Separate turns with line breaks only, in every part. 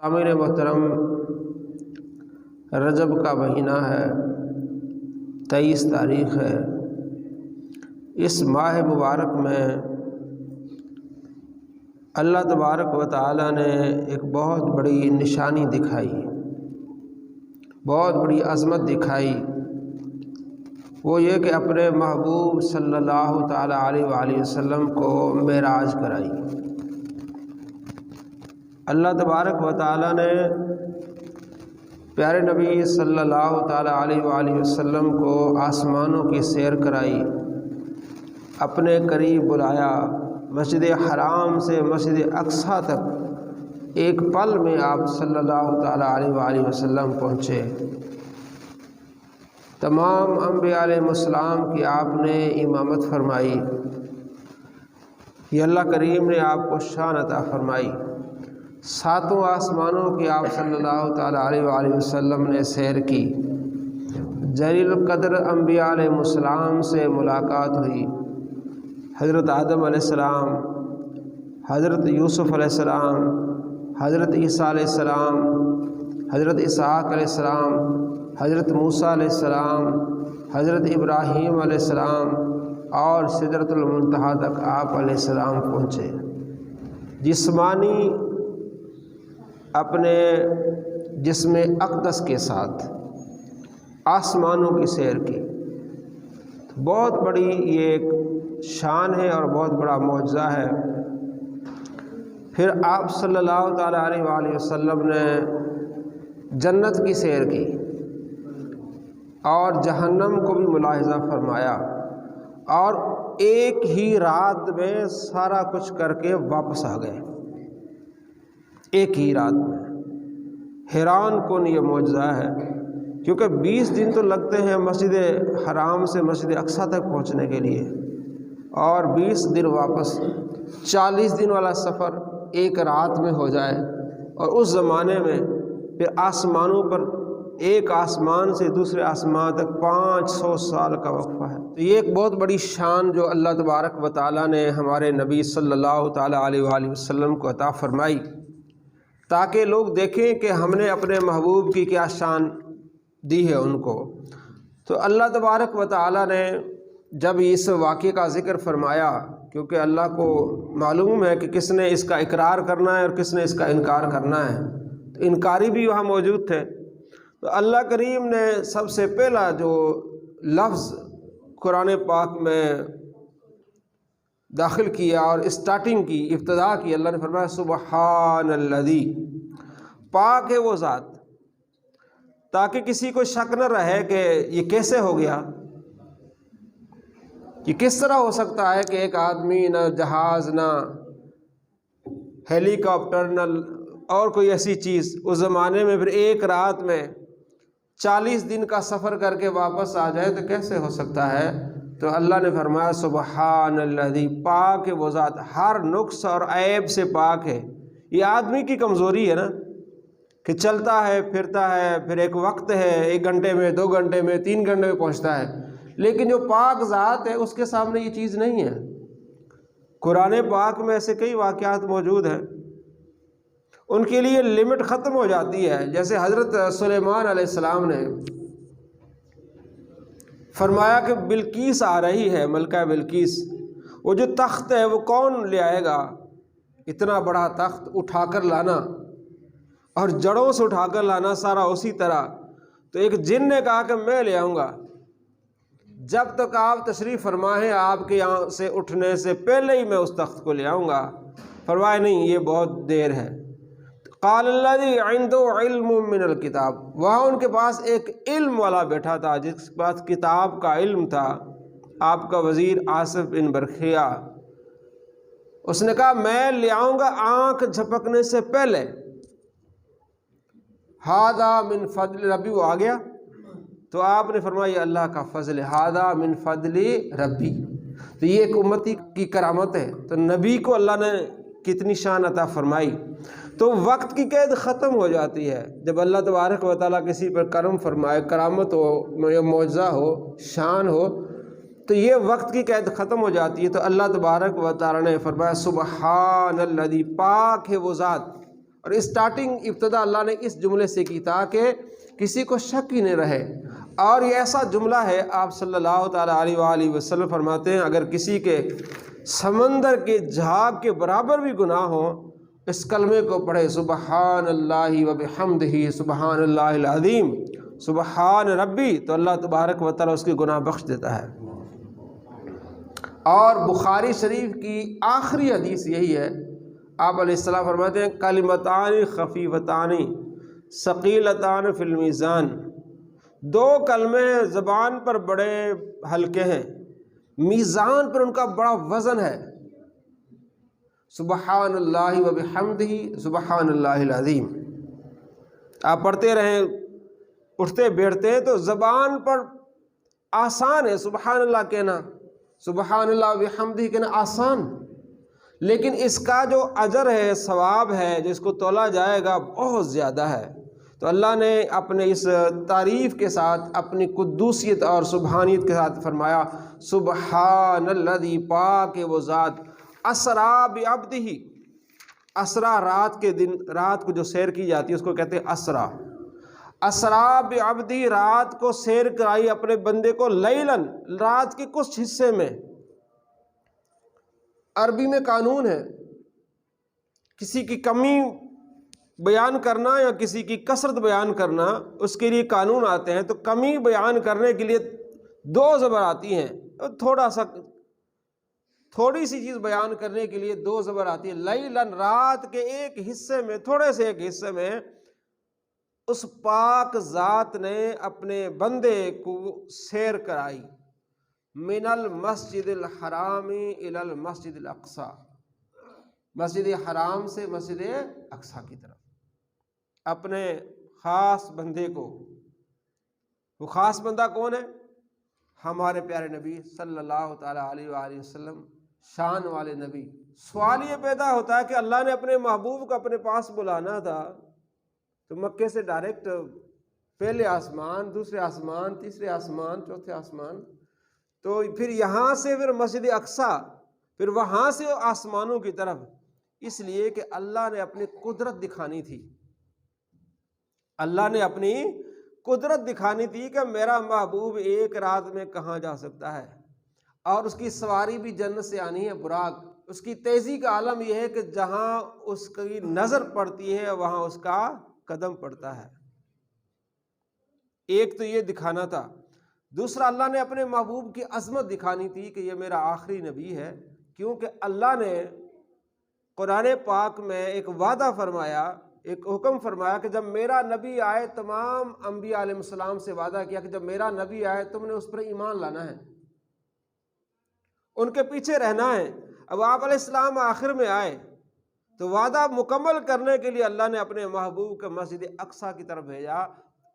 سامعین محترم، رجب کا مہینہ ہے، 23 تاریخ ہے۔ اس ماہ مبارک میں اللہ تبارک و تعالی نے ایک بہت بڑی نشانی دکھائی، بہت بڑی عظمت دکھائی۔ وہ یہ کہ اپنے محبوب صلی اللہ تعالی علیہ وآلہ وسلم کو معراج کرائی۔ اللہ تبارک و تعالی نے پیارے نبی صلی اللہ تعالی علیہ وآلہ وسلم کو آسمانوں کی سیر کرائی، اپنے قریب بلایا، مسجد حرام سے مسجد اقصیٰ تک ایک پل میں آپ صلی اللہ تعالی علیہ وآلہ وسلم پہنچے۔ تمام انبیاء علیہ السلام کی آپ نے امامت فرمائی، یہ اللہ کریم نے آپ کو شان عطا فرمائی۔ ساتوں آسمانوں کی آپ صلی اللہ تعالی علیہ وآلہ وسلم نے سیر کی۔ جلیل القدر انبیاء علیہ السلام سے ملاقات ہوئی۔ حضرت آدم علیہ السلام، حضرت یوسف علیہ السلام، حضرت عیسیٰ علیہ السلام، حضرت اسحاق علیہ السلام، حضرت موسیٰ علیہ السلام، حضرت ابراہیم علیہ السلام اور سدرۃ المنتہا تک آپ علیہ السلام پہنچے۔ جسمانی اپنے جسم اقدس کے ساتھ آسمانوں کی سیر کی۔ بہت بڑی یہ ایک شان ہے اور بہت بڑا معجزہ ہے۔ پھر آپ صلی اللہ تعالی علیہ وآلہ وسلم نے جنت کی سیر کی اور جہنم کو بھی ملاحظہ فرمایا، اور ایک ہی رات میں سارا کچھ کر کے واپس آ گئے، ایک ہی رات میں۔ حیران کن یہ معجزہ ہے، کیونکہ 20 دن تو لگتے ہیں مسجد حرام سے مسجد اقصیٰ تک پہنچنے کے لیے، اور 20 دن واپس، 40 دن والا سفر ایک رات میں ہو جائے۔ اور اس زمانے میں پھر آسمانوں پر ایک آسمان سے دوسرے آسمان تک 500 سال کا وقفہ ہے۔ تو یہ ایک بہت بڑی شان جو اللہ تبارک و تعالیٰ نے ہمارے نبی صلی اللہ تعالی علیہ وآلہ وسلم کو عطا فرمائی، تاکہ لوگ دیکھیں کہ ہم نے اپنے محبوب کی کیا شان دی ہے ان کو۔ تو اللہ تبارک و تعالیٰ نے جب اس واقعے کا ذکر فرمایا، کیونکہ اللہ کو معلوم ہے کہ کس نے اس کا اقرار کرنا ہے اور کس نے اس کا انکار کرنا ہے، تو انکاری بھی وہاں موجود تھے۔ تو اللہ کریم نے سب سے پہلا جو لفظ قرآن پاک میں داخل کیا اور اسٹارٹنگ کی، ابتدا کی، اللہ نے فرمایا سبحان الذی، پاک ہے وہ ذات، تاکہ کسی کو شک نہ رہے کہ یہ کیسے ہو گیا، یہ کس طرح ہو سکتا ہے کہ ایک آدمی نہ جہاز نہ ہیلی کاپٹر نہ اور کوئی ایسی چیز، اس زمانے میں پھر ایک رات میں 40 دن کا سفر کر کے واپس آ جائے تو کیسے ہو سکتا ہے؟ تو اللہ نے فرمایا سبحان الذی، پاک ہے وہ ذات، ہر نقص اور عیب سے پاک ہے۔ یہ آدمی کی کمزوری ہے نا، کہ چلتا ہے پھرتا ہے، پھر ایک وقت ہے، 1 گھنٹے میں 2 گھنٹے میں 3 گھنٹے میں پہنچتا ہے، لیکن جو پاک ذات ہے اس کے سامنے یہ چیز نہیں ہے۔ قرآن پاک میں ایسے کئی واقعات موجود ہیں، ان کے لیے لمٹ ختم ہو جاتی ہے۔ جیسے حضرت سلیمان علیہ السلام نے فرمایا کہ بلقیس آ رہی ہے، ملکہ بلقیس، وہ جو تخت ہے وہ کون لے آئے گا؟ اتنا بڑا تخت اٹھا کر لانا اور جڑوں سے اٹھا کر لانا سارا اسی طرح۔ تو ایک جن نے کہا کہ میں لے آؤں گا، جب تک آپ تشریف فرمائیں آپ کے یہاں سے اٹھنے سے پہلے ہی میں اس تخت کو لے آؤں گا۔ فرمایا نہیں، یہ بہت دیر ہے۔ قال الذی عنده علم من الکتاب، وہاں ان کے پاس ایک علم والا بیٹھا تھا جس کے پاس کتاب کا علم تھا، آپ کا وزیر آصف بن برخیا۔ اس نے کہا میں لے آؤں گا آنکھ جھپکنے سے پہلے۔ ھذا من فضل ربی، وہ آ گیا تو آپ نے فرمایا یہ اللہ کا فضل ہے، ھذا من فضل ربی۔ تو یہ ایک امتی کی کرامت ہے۔ تو نبی کو اللہ نے کتنی شان عطا فرمائی۔ تو وقت کی قید ختم ہو جاتی ہے جب اللہ تبارک و تعالیٰ کسی پر کرم فرمائے، کرامت ہو یا معجزہ ہو، شان ہو، تو یہ وقت کی قید ختم ہو جاتی ہے۔ تو اللہ تبارک و تعالیٰ نے فرمایا سبحان الذی، پاک ہے وہ ذات، اور ابتدا اللہ نے اس جملے سے کی تاکہ کسی کو شک ہی نہیں رہے۔ اور یہ ایسا جملہ ہے، آپ صلی اللہ تعالیٰ علیہ وآلہ وسلم فرماتے ہیں اگر کسی کے سمندر کے جھاگ کے برابر بھی گناہ ہو، اس کلمے کو پڑھے، سبحان اللہ و بحمدہ سبحان اللہ العظیم سبحان ربی، تو اللہ تبارک و تعالیٰ اس کے گناہ بخش دیتا ہے۔ اور بخاری شریف کی آخری حدیث یہی ہے، آپ علیہ السلام فرماتے ہیں کلمتان خفیفتان ثقیلتان فی المیزان، دو کلمے زبان پر بڑے ہلکے ہیں، میزان پر ان کا بڑا وزن ہے، سبحان اللہ و بحمدہ سبحان اللہ العظیم۔ آپ پڑھتے رہیں، اٹھتے بیٹھتے ہیں تو زبان پر آسان ہے سبحان اللہ کہنا، سبحان اللہ و بحمدہ کہنا آسان، لیکن اس کا جو اجر ہے، ثواب ہے، جس کو تولا جائے گا بہت زیادہ ہے۔ تو اللہ نے اپنے اس تعریف کے ساتھ اپنی قدوسیت اور سبحانیت کے ساتھ فرمایا سبحان الذی، پاک وہ ذات، اسرا بعبدہ، اسرا رات کے دن، رات کو جو سیر کی جاتی ہے اس کو کہتے ہیں اسرا، اسرا بعبدہ، رات کو سیر کرائی اپنے بندے کو، لیلاً، رات کے کچھ حصے میں۔ عربی میں قانون ہے، کسی کی کمی بیان کرنا یا کسی کی کثرت بیان کرنا، اس کے لیے قانون آتے ہیں۔ تو کمی بیان کرنے کے لیے دو زبر آتی ہیں، تھوڑی سی چیز بیان کرنے کے لیے دو زبر آتی ہے، لیلاً، رات کے ایک حصے میں، تھوڑے سے ایک حصے میں اس پاک ذات نے اپنے بندے کو سیر کرائی، من المسجد الحرام الی المسجد الاقصی، مسجد حرام سے مسجد اقصی کی طرف، اپنے خاص بندے کو۔ وہ خاص بندہ کون ہے؟ ہمارے پیارے نبی صلی اللہ تعالیٰ علیہ وآلہ وسلم، شان والے نبی۔ سوال یہ پیدا ہوتا ہے کہ اللہ نے اپنے محبوب کو اپنے پاس بلانا تھا تو مکے سے ڈائریکٹ پہلے آسمان، دوسرے آسمان، تیسرے آسمان، چوتھے آسمان، تو پھر یہاں سے پھر مسجد اقصی، پھر وہاں سے آسمانوں کی طرف، اس لیے کہ اللہ نے اپنی قدرت دکھانی تھی، اللہ نے اپنی قدرت دکھانی تھی کہ میرا محبوب ایک رات میں کہاں جا سکتا ہے، اور اس کی سواری بھی جنت سے آنی ہے، براق۔ اس کی تیزی کا عالم یہ ہے کہ جہاں اس کی نظر پڑتی ہے وہاں اس کا قدم پڑتا ہے۔ ایک تو یہ دکھانا تھا، دوسرا اللہ نے اپنے محبوب کی عظمت دکھانی تھی کہ یہ میرا آخری نبی ہے، کیونکہ اللہ نے قرآن پاک میں ایک وعدہ فرمایا، ایک حکم فرمایا کہ جب میرا نبی آئے، تمام انبیاء علیہ السلام سے وعدہ کیا کہ جب میرا نبی آئے تم نے اس پر ایمان لانا ہے، ان کے پیچھے رہنا ہے۔ اب آپ علیہ السلام آخر میں آئے تو وعدہ مکمل کرنے کے لیے اللہ نے اپنے محبوب کو مسجد اقصی کی طرف بھیجا،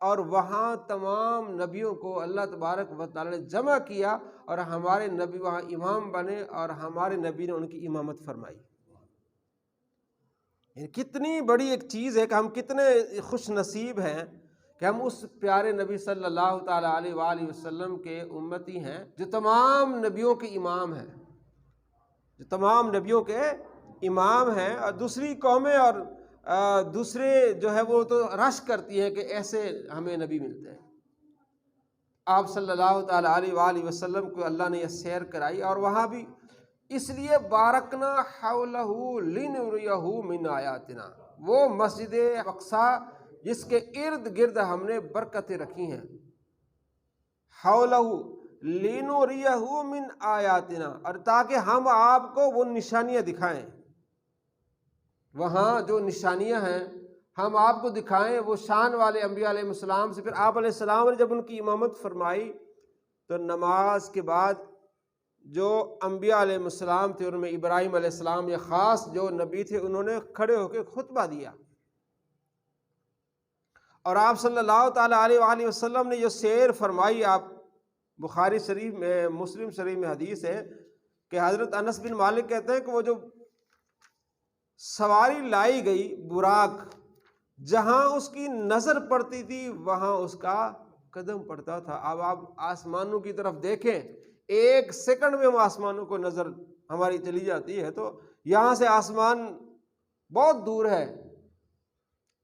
اور وہاں تمام نبیوں کو اللہ تبارک و تعالی نے جمع کیا، اور ہمارے نبی وہاں امام بنے، اور ہمارے نبی نے ان کی امامت فرمائی۔ کتنی بڑی ایک چیز ہے کہ ہم کتنے خوش نصیب ہیں کہ ہم اس پیارے نبی صلی اللہ تعالیٰ علیہ وآلہ وسلم کے امتی ہیں، جو تمام نبیوں کے امام ہیں، جو تمام نبیوں کے امام ہیں۔ اور دوسری قومیں اور دوسرے جو ہے وہ تو رش کرتی ہیں کہ ایسے ہمیں نبی ملتے ہیں۔ آپ صلی اللہ تعالیٰ علیہ وآلہ وسلم کو اللہ نے یہ سیر کرائی، اور وہاں بھی اس لیے بارکنا حولہ لنریہ من آیاتنا، وہ مسجد اقصی جس کے ارد گرد ہم نے برکتیں رکھی ہیں، حولہ لنریہ من آیاتنا، اور تاکہ ہم آپ کو وہ نشانیاں دکھائیں، وہاں جو نشانیاں ہیں ہم آپ کو دکھائیں، وہ شان والے انبیاء علیہ السلام سے۔ پھر آپ علیہ السلام نے جب ان کی امامت فرمائی تو نماز کے بعد جو انبیاء علیہ السلام تھے، ان میں ابراہیم علیہ السلام یا خاص جو نبی تھے، انہوں نے کھڑے ہو کے خطبہ دیا، اور آپ صلی اللہ تعالیٰ علیہ وآلہ وسلم نے جو سیر فرمائی، آپ بخاری شریف میں، مسلم شریف میں حدیث ہے کہ حضرت انس بن مالک کہتے ہیں کہ وہ جو سواری لائی گئی براق، جہاں اس کی نظر پڑتی تھی وہاں اس کا قدم پڑتا تھا۔ اب آپ آسمانوں کی طرف دیکھیں، ایک سیکنڈ میں ہم آسمانوں کو نظر ہماری چلی جاتی ہے، تو یہاں سے آسمان بہت دور ہے،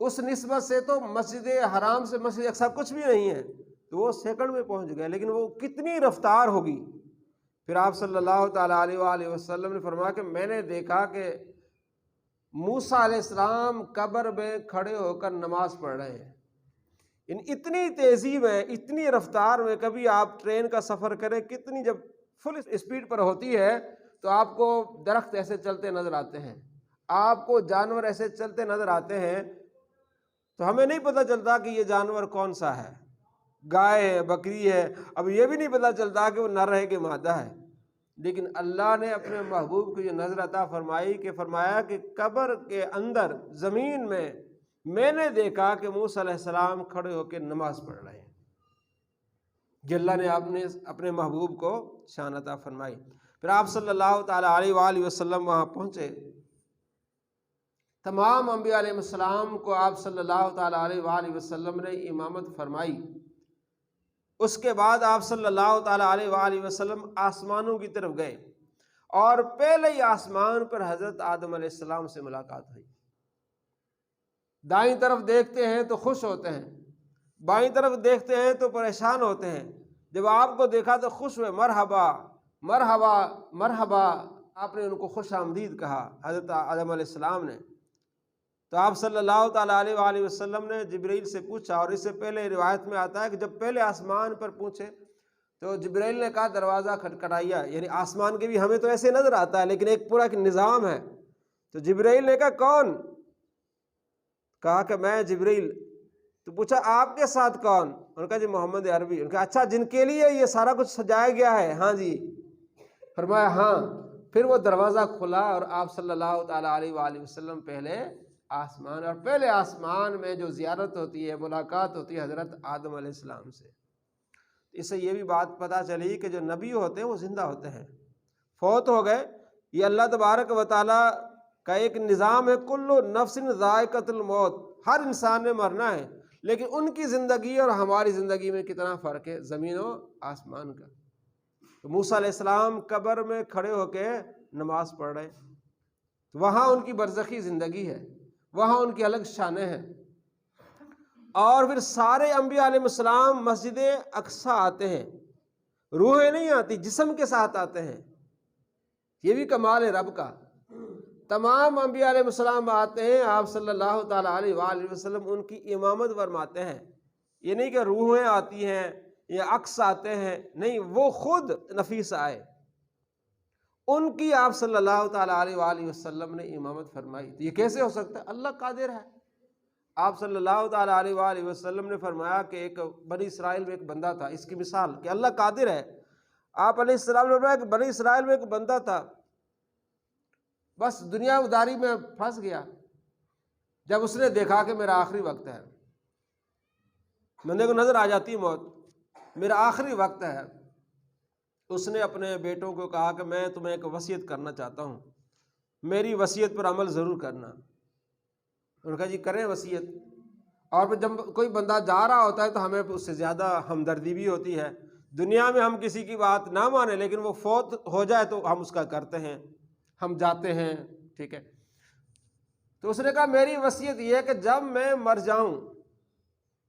اس نسبت سے تو مسجد حرام سے مسجد اقصی کچھ بھی نہیں ہے، تو وہ سیکنڈ میں پہنچ گئے، لیکن وہ کتنی رفتار ہوگی۔ پھر آپ صلی اللہ تعالیٰ علیہ وآلہ وسلم نے فرمایا کہ میں نے دیکھا کہ موسیٰ علیہ السلام قبر میں کھڑے ہو کر نماز پڑھ رہے ہیں۔ اتنی تیزی میں، اتنی رفتار میں، کبھی آپ ٹرین کا سفر کریں، کتنی جب فل اسپیڈ پر ہوتی ہے تو آپ کو درخت ایسے چلتے نظر آتے ہیں، آپ کو جانور ایسے چلتے نظر آتے ہیں، تو ہمیں نہیں پتہ چلتا کہ یہ جانور کون سا ہے، گائے ہے، بکری ہے، اب یہ بھی نہیں پتہ چلتا کہ وہ نر ہے کہ مادہ ہے۔ لیکن اللہ نے اپنے محبوب کو یہ نظر عطا فرمائی کہ فرمایا کہ قبر کے اندر زمین میں نے دیکھا کہ موسیٰ علیہ السلام کھڑے ہو کے نماز پڑھ رہے ہیں۔ یہ اللہ نے اپنے محبوب کو شان عطا فرمائی۔ پھر آپ صلی اللہ تعالیٰ علیہ وآلہ وسلم وہاں پہنچے، تمام انبیاء علیہ السلام کو آپ صلی اللہ تعالیٰ علیہ وآلہ وسلم نے امامت فرمائی۔ اس کے بعد آپ صلی اللہ تعالیٰ علیہ وآلہ وسلم آسمانوں کی طرف گئے، اور پہلے ہی آسمان پر حضرت آدم علیہ السلام سے ملاقات ہوئی۔ دائیں طرف دیکھتے ہیں تو خوش ہوتے ہیں، بائیں طرف دیکھتے ہیں تو پریشان ہوتے ہیں۔ جب آپ کو دیکھا تو خوش ہوئے، مرحبا مرحبا مرحبا، آپ نے ان کو خوش آمدید کہا حضرت آدم علیہ السلام نے۔ تو آپ صلی اللہ تعالیٰ علیہ وآلہ وسلم نے جبرائیل سے پوچھا، اور اس سے پہلے روایت میں آتا ہے کہ جب پہلے آسمان پر پوچھے تو جبرائیل نے کہا دروازہ کھٹکھٹایا، یعنی آسمان کے بھی ہمیں تو ایسے نظر آتا ہے لیکن ایک پورا ایک نظام ہے۔ تو جبرائیل نے کہا کون؟ کہا کہ میں جبرائیل۔ تو پوچھا آپ کے ساتھ کون؟ انہوں نے کہا جی محمد عربی۔ انہوں نے کہا اچھا جن کے لیے یہ سارا کچھ سجایا گیا ہے؟ ہاں جی۔ فرمایا ہاں۔ پھر وہ دروازہ کھلا اور آپ صلی اللہ تعالیٰ علیہ وآلہ وسلم پہلے آسمان، اور پہلے آسمان میں جو زیارت ہوتی ہے، ملاقات ہوتی ہے حضرت آدم علیہ السلام سے۔ اس سے یہ بھی بات پتہ چلی کہ جو نبی ہوتے ہیں وہ زندہ ہوتے ہیں، فوت ہو گئے، یہ اللہ تبارک و تعالیٰ کا ایک نظام ہے، کل نفس ذائقۃ الموت، ہر انسان نے مرنا ہے، لیکن ان کی زندگی اور ہماری زندگی میں کتنا فرق ہے، زمین و آسمان کا۔ تو موسیٰ علیہ السلام قبر میں کھڑے ہو کے نماز پڑھ رہے، تو وہاں ان کی برزخی زندگی ہے، وہاں ان کی الگ شانیں ہیں۔ اور پھر سارے انبیاء علیہ السلام مسجد اقصی آتے ہیں، روحیں نہیں آتی، جسم کے ساتھ آتے ہیں، یہ بھی کمال ہے رب کا۔ تمام انبیاء علیہ السلام آتے ہیں، آپ صلی اللہ تعالیٰ علیہ وآلہ وسلم ان کی امامت فرماتے ہیں۔ یہ نہیں کہ روحیں آتی ہیں یا عکس آتے ہیں، نہیں، وہ خود نفیس آئے، ان کی آپ صلی اللہ تعالیٰ علیہ وآلہ وسلم نے امامت فرمائی۔ تو یہ کیسے ہو سکتا ہے؟ اللہ قادر ہے۔ آپ صلی اللہ تعالیٰ علیہ وآلہ وسلم نے فرمایا کہ ایک بنی اسرائیل میں ایک بندہ تھا، اس کی مثال کہ اللہ قادر ہے۔ آپ علیہ السلام نے فرمایا کہ بنی اسرائیل میں ایک بندہ تھا، بس دنیا داری میں پھنس گیا۔ جب اس نے دیکھا کہ میرا آخری وقت ہے، بندے کو نظر آ جاتی موت، میرا آخری وقت ہے، اس نے اپنے بیٹوں کو کہا کہ میں تمہیں ایک وصیت کرنا چاہتا ہوں، میری وصیت پر عمل ضرور کرنا۔ انہوں نے کہا جی کریں وصیت۔ اور پھر جب کوئی بندہ جا رہا ہوتا ہے تو ہمیں اس سے زیادہ ہمدردی بھی ہوتی ہے۔ دنیا میں ہم کسی کی بات نہ مانیں، لیکن وہ فوت ہو جائے تو ہم اس کا کرتے ہیں، ہم جاتے ہیں، ٹھیک ہے۔ تو اس نے کہا میری وصیت یہ ہے کہ جب میں مر جاؤں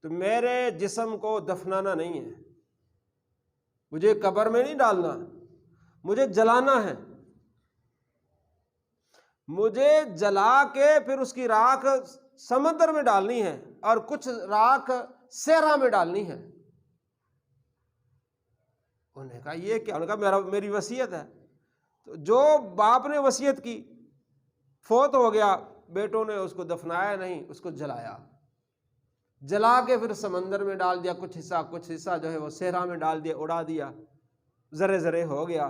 تو میرے جسم کو دفنانا نہیں ہے، مجھے قبر میں نہیں ڈالنا، مجھے جلانا ہے، مجھے جلا کے پھر اس کی راکھ سمندر میں ڈالنی ہے اور کچھ راکھ صحرا میں ڈالنی ہے۔ انہوں نے کہا یہ کیا؟ انہوں نے کہا میری وصیت ہے۔ تو جو باپ نے وصیت کی، فوت ہو گیا، بیٹوں نے اس کو دفنایا نہیں، اس کو جلایا، جلا کے پھر سمندر میں ڈال دیا، کچھ حصہ جو ہے وہ صحرا میں ڈال دیا، اڑا دیا، ذرے ذرے ہو گیا۔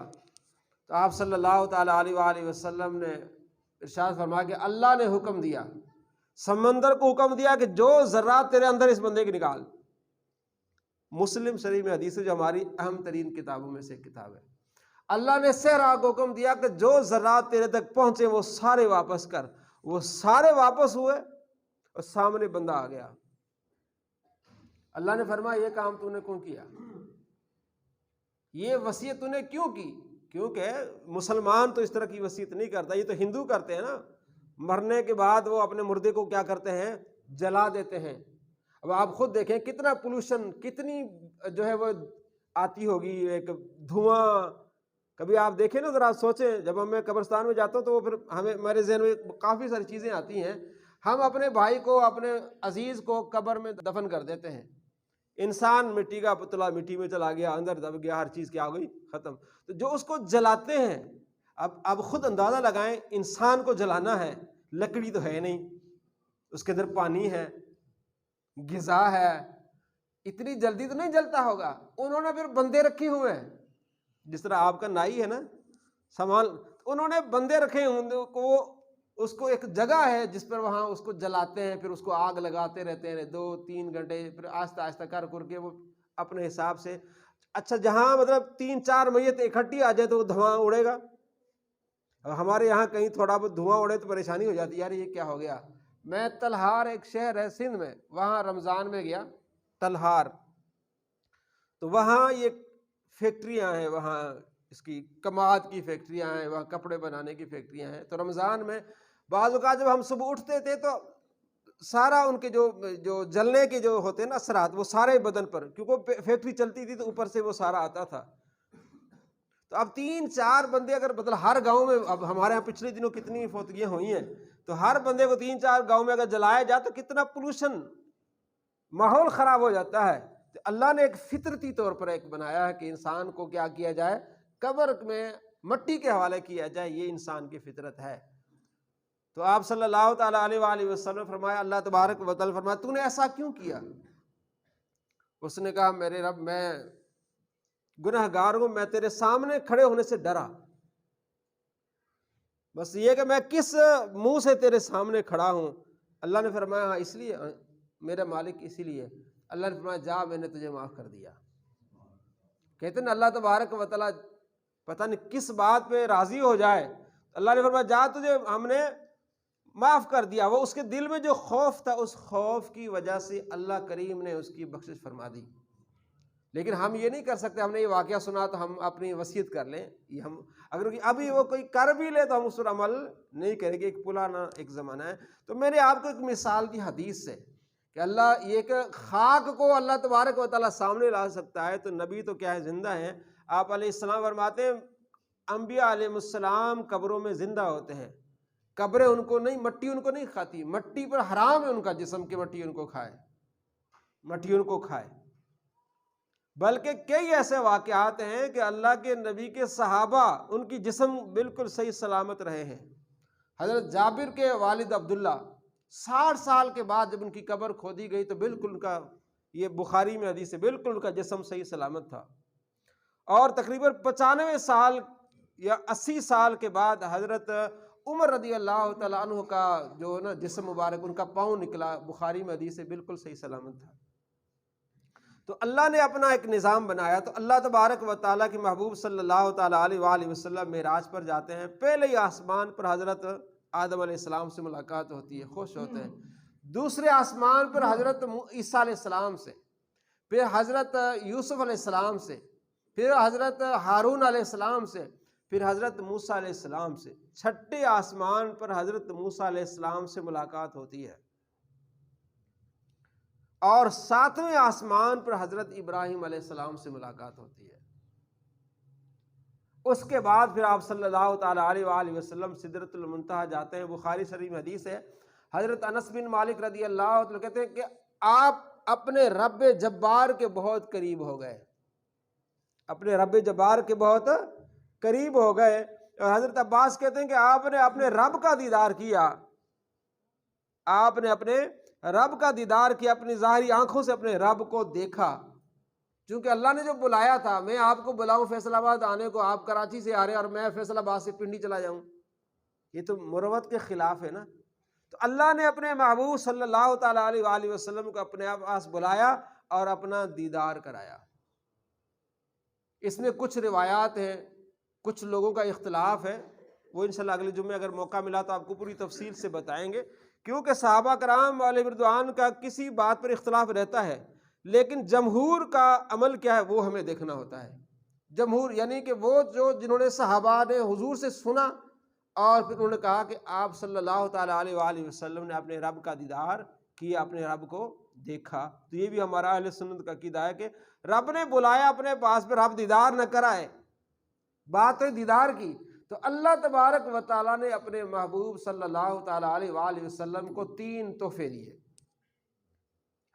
تو آپ صلی اللہ تعالیٰ علیہ وآلہ وسلم نے ارشاد فرمایا کہ اللہ نے حکم دیا، سمندر کو حکم دیا کہ جو ذرات تیرے اندر اس بندے کی نکال۔ مسلم شریف میں حدیث ہے جو ہماری اہم ترین کتابوں میں سے ایک کتاب ہے۔ اللہ نے صحرا کو حکم دیا کہ جو ذرات تیرے تک پہنچے وہ سارے واپس کر۔ وہ سارے واپس ہوئے اور سامنے بندہ آ گیا۔ اللہ نے فرمایا یہ کام تو نے کیوں کیا؟ یہ وصیت تو نے کیوں کی؟ کیونکہ مسلمان تو اس طرح کی وصیت نہیں کرتا، یہ تو ہندو کرتے ہیں نا، مرنے کے بعد وہ اپنے مردے کو کیا کرتے ہیں؟ جلا دیتے ہیں۔ اب آپ خود دیکھیں کتنا پولوشن، کتنی جو ہے وہ آتی ہوگی، ایک دھواں۔ کبھی آپ دیکھیں نا، ذرا سوچیں، جب میں قبرستان میں جاتا ہوں تو وہ پھر میرے ذہن میں کافی ساری چیزیں آتی ہیں۔ ہم اپنے بھائی کو، اپنے عزیز کو قبر میں دفن کر دیتے ہیں، انسان مٹی کا پتلا مٹی میں چلا گیا، اندر دب گیا، ہر چیز کیا ہو گئی، ختم۔ تو جو اس کو جلاتے ہیں، اب خود اندازہ لگائیں، انسان کو جلانا ہے، لکڑی تو ہے نہیں، اس کے اندر پانی ہے، غذا ہے، اتنی جلدی تو نہیں جلتا ہوگا۔ انہوں نے پھر بندے رکھے ہوئے ہیں، جس طرح آپ کا نائی ہے نا سامان، انہوں نے بندے رکھے ہیں کو، اس کو ایک جگہ ہے جس پر وہاں اس کو جلاتے ہیں، پھر اس کو آگ لگاتے رہتے ہیں 2-3 گھنٹے، پھر آہستہ آہستہ کر کے وہ اپنے حساب سے۔ اچھا، جہاں مطلب 3-4 میت اکٹھی آ جائے تو وہ دھواں اڑے گا۔ ہمارے یہاں کہیں تھوڑا بہت دھواں اڑے تو پریشانی ہو جاتی ہے، یار یہ کیا ہو گیا۔ میں تلہار، ایک شہر ہے سندھ میں، وہاں رمضان میں گیا تلہار، تو وہاں یہ فیکٹریاں ہیں، وہاں اس کی کماد کی فیکٹریاں ہیں، وہاں کپڑے بنانے کی فیکٹریاں ہیں۔ تو رمضان میں بعض اوقات جب ہم صبح اٹھتے تھے تو سارا ان کے جو جلنے کے جو ہوتے ہیں نا اثرات، وہ سارے بدن پر، کیونکہ فیکٹری چلتی تھی تو اوپر سے وہ سارا آتا تھا۔ تو اب 3-4 بندے اگر مطلب ہر گاؤں میں، اب ہمارے یہاں پچھلے دنوں کتنی فوتگیاں ہوئی ہیں، تو ہر بندے کو 3-4 گاؤں میں اگر جلایا جائے تو کتنا پولوشن، ماحول خراب ہو جاتا ہے۔ تو اللہ نے ایک فطرتی طور پر ایک بنایا ہے کہ انسان کو کیا کیا جائے، قبر میں مٹی کے حوالے کیا جائے، یہ انسان کی فطرت ہے۔ تو آپ صلی اللہ تعالیٰ علیہ وآلہ وسلم فرمایا، اللہ تبارک و تعالیٰ فرمایا، تو نے ایسا کیوں کیا؟ اس نے کہا، میرے رب، میں گناہ گار ہوں، میں تیرے سامنے کھڑے ہونے سے ڈرا، بس یہ کہ میں کس منہ سے تیرے سامنے کھڑا ہوں۔ اللہ نے فرمایا، ہاں اس لیے میرا مالک، اسی لیے۔ اللہ نے فرمایا، جا، میں نے تجھے معاف کر دیا۔ کہتے ہیں نا اللہ تبارک و تعالیٰ پتہ نہیں کس بات پہ راضی ہو جائے، اللہ نے فرمایا، جا، تجھے ہم نے معاف کر دیا۔ وہ اس کے دل میں جو خوف تھا، اس خوف کی وجہ سے اللہ کریم نے اس کی بخشش فرما دی۔ لیکن ہم یہ نہیں کر سکتے، ہم نے یہ واقعہ سنا تو ہم اپنی وصیت کر لیں، یہ ہم اگر ابھی وہ کوئی کر بھی لے تو ہم اس پر عمل نہیں کریں گے، ایک پرانا ایک زمانہ ہے۔ تو میں نے آپ کو ایک مثال دی حدیث سے کہ اللہ یہ کہ خاک کو اللہ تبارک و تعالیٰ سامنے لا سکتا ہے، تو نبی تو کیا ہے، زندہ ہیں۔ آپ علیہ السلام فرماتے ہیں، انبیاء علیہ السلام قبروں میں زندہ ہوتے ہیں، قبریں ان کو نہیں، مٹی ان کو نہیں کھاتی، مٹی پر حرام ہے ان کا جسم کہ مٹی ان کو کھائے، مٹی ان کو کھائے۔ بلکہ کئی ایسے واقعات ہیں کہ اللہ کے نبی کے صحابہ، ان کی جسم بالکل صحیح سلامت رہے ہیں۔ حضرت جابر کے والد عبداللہ 60 سال کے بعد جب ان کی قبر کھودی گئی تو بالکل ان کا، یہ بخاری میں حدیث ہے، بالکل ان کا جسم صحیح سلامت تھا۔ اور تقریباً 95 سال یا 80 سال کے بعد حضرت عمر رضی اللہ تعالیٰ عنہ کا جو نا جسم مبارک، ان کا پاؤں نکلا، بخاری میں حدیث ہے، بالکل صحیح سلامت تھا۔ تو اللہ نے اپنا ایک نظام بنایا۔ تو اللہ تبارک و تعالیٰ کے محبوب صلی اللہ تعالیٰ علیہ وآلہ وسلم معراج پر جاتے ہیں، پہلے ہی آسمان پر حضرت آدم علیہ السلام سے ملاقات ہوتی ہے، خوش ہوتے ہیں۔ دوسرے آسمان پر حضرت عیسیٰ علیہ السلام سے، پھر حضرت یوسف علیہ السلام سے، پھر حضرت ہارون علیہ السلام سے، پھر حضرت موسیٰ علیہ السلام سے۔ چھٹے آسمان پر حضرت موسیٰ علیہ السلام سے ملاقات ہوتی ہے، اور 7ویں آسمان پر حضرت ابراہیم علیہ السلام سے ملاقات ہوتی ہے۔ اس کے بعد پھر آپ صلی اللہ تعالیٰ علیہ وآلہ وسلم سدرۃ المنتہا جاتے ہیں۔ بخاری شریف حدیث ہے، حضرت انس بن مالک رضی اللہ عنہ کہتے ہیں کہ آپ اپنے رب جبار کے بہت قریب ہو گئے، اپنے رب جبار کے بہت قریب ہو گئے۔ اور حضرت عباس کہتے ہیں کہ آپ نے اپنے رب کا دیدار کیا، آپ نے اپنے رب کا دیدار کیا، اپنی ظاہری آنکھوں سے اپنے رب کو دیکھا۔ چونکہ اللہ نے جو بلایا تھا، میں آپ کو بلاؤں فیصل آباد آنے کو، آپ کراچی سے آ رہے ہیں اور میں فیصل آباد سے پنڈی چلا جاؤں، یہ تو مروت کے خلاف ہے نا۔ تو اللہ نے اپنے محبوب صلی اللہ تعالیٰ علیہ وآلہ وسلم کو اپنے پاس بلایا اور اپنا دیدار کرایا۔ اس میں کچھ روایات ہیں، کچھ لوگوں کا اختلاف ہے، وہ انشاءاللہ اگلے جمعے اگر موقع ملا تو آپ کو پوری تفصیل سے بتائیں گے، کیونکہ صحابہ کرام علیہ رضوان کا کسی بات پر اختلاف رہتا ہے، لیکن جمہور کا عمل کیا ہے وہ ہمیں دیکھنا ہوتا ہے۔ جمہور یعنی کہ وہ جنہوں نے صحابہ نے حضور سے سنا اور پھر انہوں نے کہا کہ آپ صلی اللہ تعالیٰ علیہ وآلہ وسلم نے اپنے رب کا دیدار کیا، اپنے رب کو دیکھا۔ تو یہ بھی ہمارا اہل سنت کا عقیدہ ہے کہ رب نے بلایا اپنے پاس پہ، رب دیدار نہ کرائے، بات ہے دیدار کی، تو اللہ تبارک و تعالیٰ نے اپنے محبوب صلی اللہ تعالیٰ علیہ وآلہ وسلم کو 3 تحفے دیے۔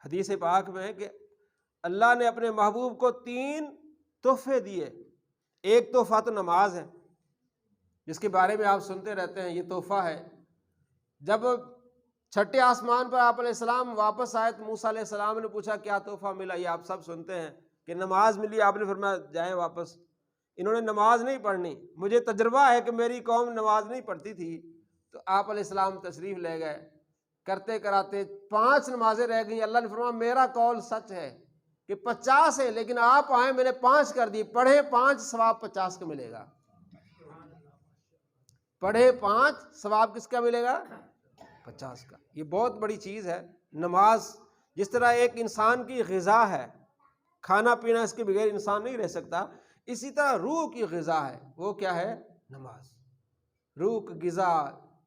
حدیث پاک میں ہے کہ اللہ نے اپنے محبوب کو 3 تحفے دیے۔ ایک تحفہ تو نماز ہے، جس کے بارے میں آپ سنتے رہتے ہیں، یہ تحفہ ہے۔ جب چھٹے آسمان پر آپ علیہ السلام واپس آئے تو موسیٰ علیہ السلام نے پوچھا کیا تحفہ ملا؟ یہ آپ سب سنتے ہیں کہ نماز ملی۔ آپ نے فرمایا جائیں واپس، انہوں نے نماز نہیں پڑھنی، مجھے تجربہ ہے کہ میری قوم نماز نہیں پڑھتی تھی۔ تو آپ علیہ السلام تشریف لے گئے، کرتے کراتے 5 نمازیں رہ گئیں۔ اللہ نے فرمایا میرا قول سچ ہے کہ 50 ہے، لیکن آپ آئیں میں نے 5 کر دی، پڑھیں 5 ثواب 50 کا ملے گا، پڑھے 5 ثواب کس کا ملے گا؟ 50 کا۔ یہ بہت بڑی چیز ہے نماز۔ جس طرح ایک انسان کی غذا ہے، کھانا پینا اس کے بغیر انسان نہیں رہ سکتا، اسی طرح روح کی غذا ہے، وہ کیا ہے؟ نماز۔ روح کی غذا،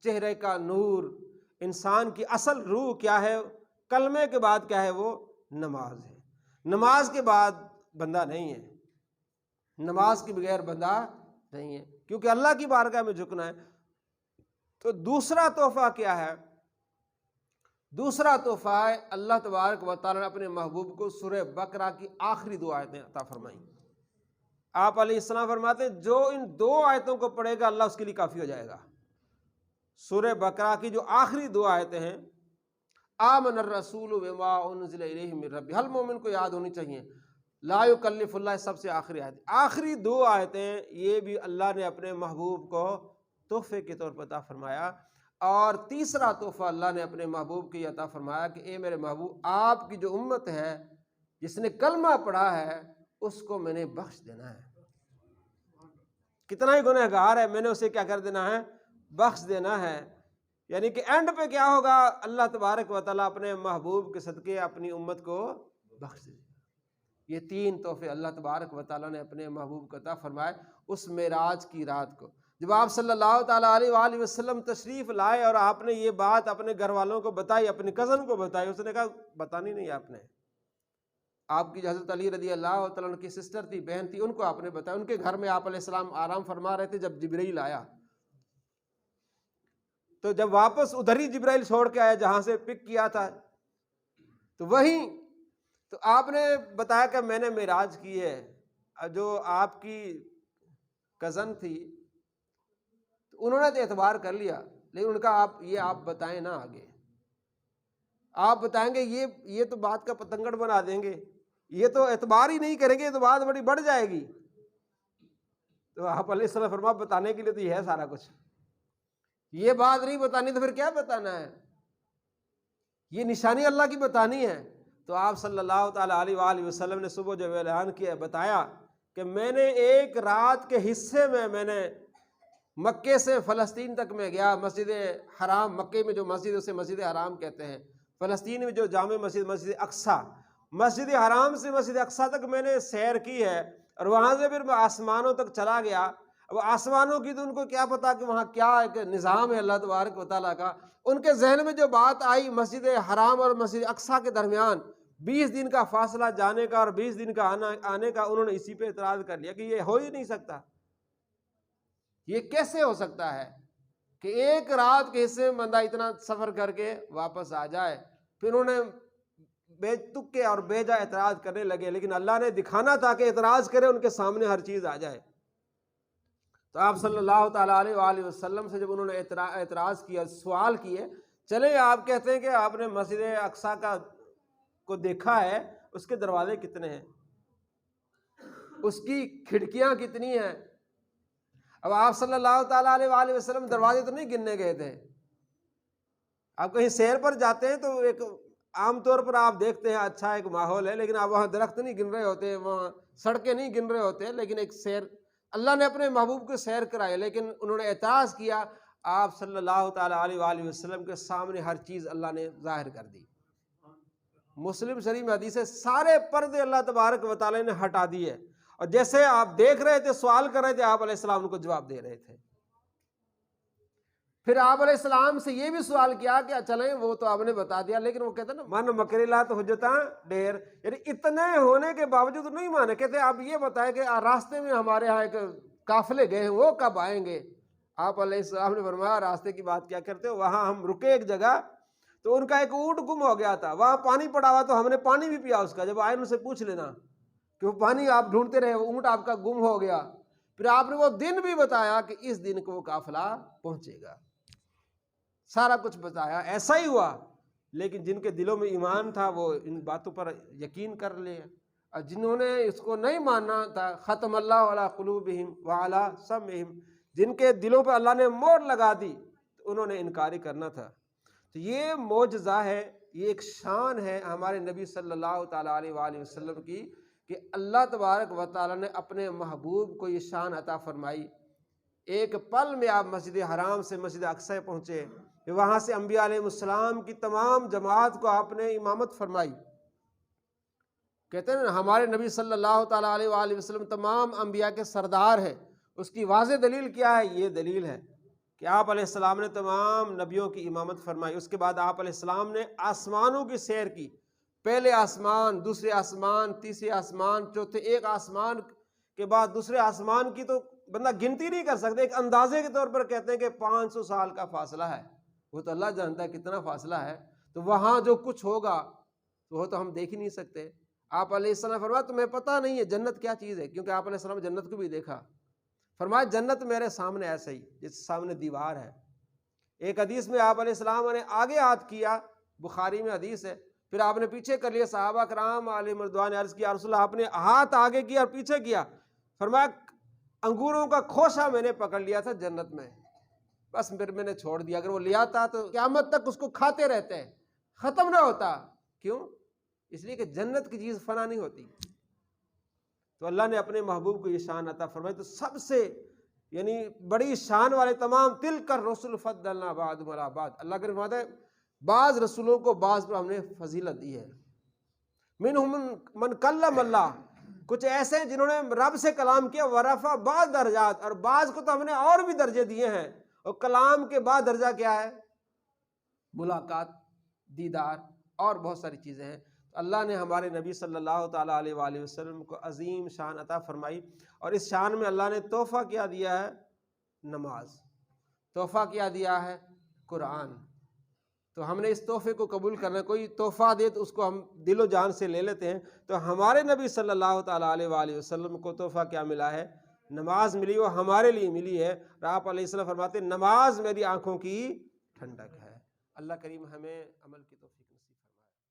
چہرے کا نور، انسان کی اصل روح کیا ہے؟ کلمے کے بعد کیا ہے؟ وہ نماز ہے۔ نماز کے بعد بندہ نہیں ہے، نماز کے بغیر بندہ نہیں ہے، کیونکہ اللہ کی بارگاہ میں جھکنا ہے۔ تو دوسرا تحفہ کیا ہے؟ دوسرا تحفہ ہے اللہ تبارک و تعالیٰ نے اپنے محبوب کو سورہ بقرہ کی آخری 2 آیتیں عطا فرمائیں۔ آپ علیہ السلام فرماتے ہیں جو ان 2 آیتوں کو پڑھے گا اللہ اس کے لیے کافی ہو جائے گا۔ سورہ بقرہ کی جو آخری 2 آیتیں ہیں، آمن الرسول بما انزل الیہ من ربہ، ہر مومن کو یاد ہونی چاہیے، لا یکلف اللہ، سب سے آخری آیت۔ آخری 2 آیتیں یہ بھی اللہ نے اپنے محبوب کو تحفے کے طور پر عطا فرمایا۔ اور تیسرا تحفہ اللہ نے اپنے محبوب کی عطا فرمایا کہ اے میرے محبوب، آپ کی جو امت ہے جس نے کلمہ پڑھا ہے اس کو میں نے بخش دینا ہے۔ کتنا ہی گنہگار ہے، میں نے اسے کیا کر دینا ہے؟ بخش دینا ہے۔ یعنی کہ اینڈ پہ کیا ہوگا؟ اللہ تبارک و تعالیٰ اپنے محبوب کے صدقے اپنی امت کو بخش دے۔ یہ 3 تحفے اللہ تبارک و تعالیٰ نے اپنے محبوب کو عطا فرمائے اس معراج کی رات کو۔ جب آپ صلی اللہ تعالیٰ علیہ وآلہ وسلم تشریف لائے اور آپ نے یہ بات اپنے گھر والوں کو بتائی، اپنی کزن کو بتائی، اس نے کہا بتانی نہیں آپ نے۔ آپ کی حضرت علی رضی اللہ تعالیٰ عنہ کی سسٹر تھی، بہن تھی، ان کو آپ نے بتایا۔ ان کے گھر میں آپ علیہ السلام آرام فرما رہے تھے جب جبرائیل آیا۔ تو جب واپس ادھر ہی جبرائیل چھوڑ کے آیا جہاں سے پک کیا تھا، تو وہیں تو آپ نے بتایا کہ میں نے معراج کی ہے۔ جو آپ کی کزن تھی تو انہوں نے تو اعتبار کر لیا، لیکن ان کا آپ بتائیں نا، آگے آپ بتائیں گے یہ تو بات کا پتنگڑ بنا دیں گے، یہ تو اعتبار ہی نہیں کریں گے، یہ تو بات بڑی بڑھ جائے گی۔ تو آپ علیہ السلام فرما بتانے کے لیے تو یہ ہے سارا کچھ، یہ بات نہیں بتانی تو پھر کیا بتانا ہے؟ یہ نشانی اللہ کی بتانی ہے۔ تو آپ صلی اللہ تعالیٰ علیہ وآلہ وسلم نے صبح جب اعلان کیا، بتایا کہ میں نے ایک رات کے حصے میں نے مکے سے فلسطین تک میں گیا، مسجد حرام، مکے میں جو مسجد اسے مسجد حرام کہتے ہیں، فلسطین میں جو جامع مسجد، مسجد اقصیٰ، مسجد حرام سے مسجد اقصیٰ تک میں نے سیر کی ہے، اور وہاں سے پھر میں آسمانوں تک چلا گیا۔ اب آسمانوں کی تو ان کو کیا پتا کہ وہاں کیا ایک نظام ہے اللہ تبارک و تعالیٰ کا۔ ان کے ذہن میں جو بات آئی مسجد حرام اور مسجد اقصیٰ کے درمیان 20 دن کا فاصلہ جانے کا اور 20 دن کا آنے کا، انہوں نے اسی پہ اعتراض کر لیا کہ یہ ہو ہی نہیں سکتا، یہ کیسے ہو سکتا ہے کہ ایک رات کے حصے میں بندہ اتنا سفر کر کے واپس آ جائے۔ پھر انہوں نے بے تکے اور بیجا اعتراض کرنے لگے، لیکن اللہ نے دکھانا تھا کہ اعتراض کرے ان کے سامنے ہر چیز آ جائے۔ تو آپ صلی اللہ تعالیٰ علیہ وآلہ وسلم سے جب انہوں نے اعتراض کیا، سوال کیے، چلے آپ کہتے ہیں کہ آپ نے مسجد اقصیٰ کو دیکھا ہے، اس کے دروازے کتنے ہیں، اس کی کھڑکیاں کتنی ہیں؟ اب آپ صلی اللہ تعالیٰ علیہ وآلہ وسلم دروازے تو نہیں گننے گئے تھے۔ آپ کہیں سیر پر جاتے ہیں تو ایک عام طور پر آپ دیکھتے ہیں اچھا ایک ماحول ہے، لیکن آپ وہاں درخت نہیں گن رہے ہوتے، وہاں سڑکیں نہیں گن رہے ہوتے، لیکن ایک سیر اللہ نے اپنے محبوب کو سیر کرائے، لیکن انہوں نے اعتراض کیا۔ آپ صلی اللہ تعالیٰ علیہ وآلہ وسلم کے سامنے ہر چیز اللہ نے ظاہر کر دی۔ مسلم شریف میں حدیث ہے، سارے پردے اللہ تبارک و تعالیٰ نے ہٹا دیے، اور جیسے آپ دیکھ رہے تھے، سوال کر رہے تھے، آپ علیہ السلام کو جواب دے رہے تھے۔ پھر آپ علیہ السلام سے یہ بھی سوال کیا کہ چلیں وہ تو آپ نے بتا دیا، لیکن وہ کہتے ہیں نا من مکرلا تو حجتاں ڈھیر، یعنی اتنے ہونے کے باوجود نہیں مانے، کہتے آپ یہ بتائیں کہ راستے میں ہمارے ہاں ایک قافلے گئے ہیں وہ کب آئیں گے؟ آپ علیہ السلام نے فرمایا راستے کی بات کیا کرتے ہو، وہاں ہم رکے ایک جگہ تو ان کا ایک اونٹ گم ہو گیا تھا، وہاں پانی پڑا ہوا تو ہم نے پانی بھی پیا اس کا، جب آئے ان سے پوچھ لینا کہ وہ پانی آپ ڈھونڈتے رہے، وہ اونٹ آپ کا گم ہو گیا۔ پھر آپ نے وہ دن بھی بتایا کہ اس دن کو وہ قافلہ پہنچے گا، سارا کچھ بتایا، ایسا ہی ہوا۔ لیکن جن کے دلوں میں ایمان تھا وہ ان باتوں پر یقین کر لے، اور جنہوں نے اس کو نہیں ماننا تھا، ختم اللہ علی قلوبہم وعلی سمعہم، جن کے دلوں پہ اللہ نے مہر لگا دی تو انہوں نے انکار ہی کرنا تھا۔ تو یہ معجزہ ہے، یہ ایک شان ہے ہمارے نبی صلی اللہ تعالیٰ علیہ وآلہ وسلم کی، کہ اللہ تبارک و تعالیٰ نے اپنے محبوب کو یہ شان عطا فرمائی۔ ایک پل میں آپ مسجد حرام سے مسجد اقصی پہنچے، وہاں سے انبیاء علیہ السلام کی تمام جماعت کو آپ نے امامت فرمائی۔ کہتے ہیں نا ہمارے نبی صلی اللہ تعالیٰ علیہ وآلہ وسلم تمام انبیاء کے سردار ہے۔ اس کی واضح دلیل کیا ہے؟ یہ دلیل ہے کہ آپ علیہ السلام نے تمام نبیوں کی امامت فرمائی۔ اس کے بعد آپ علیہ السلام نے آسمانوں کی سیر کی، پہلے آسمان، دوسرے آسمان، تیسرے آسمان، چوتھے، ایک آسمان کے بعد دوسرے آسمان کی تو بندہ گنتی نہیں کر سکتے، ایک اندازے کے طور پر کہتے ہیں کہ 500 سال کا فاصلہ ہے، وہ تو اللہ جانتا ہے کتنا فاصلہ ہے۔ تو وہاں جو کچھ ہوگا وہ تو ہم دیکھ ہی نہیں سکتے۔ آپ علیہ السلام فرمایا تمہیں پتہ نہیں ہے جنت کیا چیز ہے، کیونکہ آپ علیہ السلام جنت کو بھی دیکھا۔ فرمایا جنت میرے سامنے ایسے ہی جس سامنے دیوار ہے۔ ایک حدیث میں آپ علیہ السلام نے آگے ہاتھ کیا، بخاری میں حدیث ہے، پھر آپ نے پیچھے کر لیا، صحابہ کرام علیہ رضوان نے عرض کیا رسول اللہ آپ نے ہاتھ آگے کیا اور پیچھے کیا، فرمایا انگوروں کا خوشہ میں نے پکڑ لیا تھا جنت میں، بس پھر میں نے چھوڑ دیا، اگر وہ لیا تھا تو قیامت تک اس کو کھاتے رہتے، ختم نہ ہوتا۔ کیوں؟ اس لیے کہ جنت کی چیز فنا نہیں ہوتی۔ تو اللہ نے اپنے محبوب کو یہ شان عطا فرمائی۔ تو سب سے یعنی بڑی شان والے تمام تلک الرسل فضلنا بعضهم علی بعض، اللہ کے فرماتا ہے بعض رسولوں کو بعض پر ہم نے فضیلت دی ہے۔ منہم من کلم اللہ، کچھ ایسے ہیں جنہوں نے رب سے کلام کیا، ورفع بعض درجات، اور بعض کو تو ہم نے اور بھی درجے دیے ہیں۔ اور کلام کے بعد درجہ کیا ہے؟ ملاقات، دیدار، اور بہت ساری چیزیں ہیں۔ اللہ نے ہمارے نبی صلی اللہ تعالیٰ علیہ وآلہ وسلم کو عظیم شان عطا فرمائی، اور اس شان میں اللہ نے تحفہ کیا دیا ہے؟ نماز۔ تحفہ کیا دیا ہے؟ قرآن۔ تو ہم نے اس تحفے کو قبول کرنا ہے۔ کوئی تحفہ دے تو اس کو ہم دل و جان سے لے لیتے ہیں۔ تو ہمارے نبی صلی اللہ تعالیٰ علیہ وآلہ وسلم کو تحفہ کیا ملا ہے؟ نماز ملی، وہ ہمارے لیے ملی ہے۔ اور آپ علیہ السلام فرماتے ہیں نماز میری آنکھوں کی ٹھنڈک ہے۔ اللہ کریم ہمیں عمل کی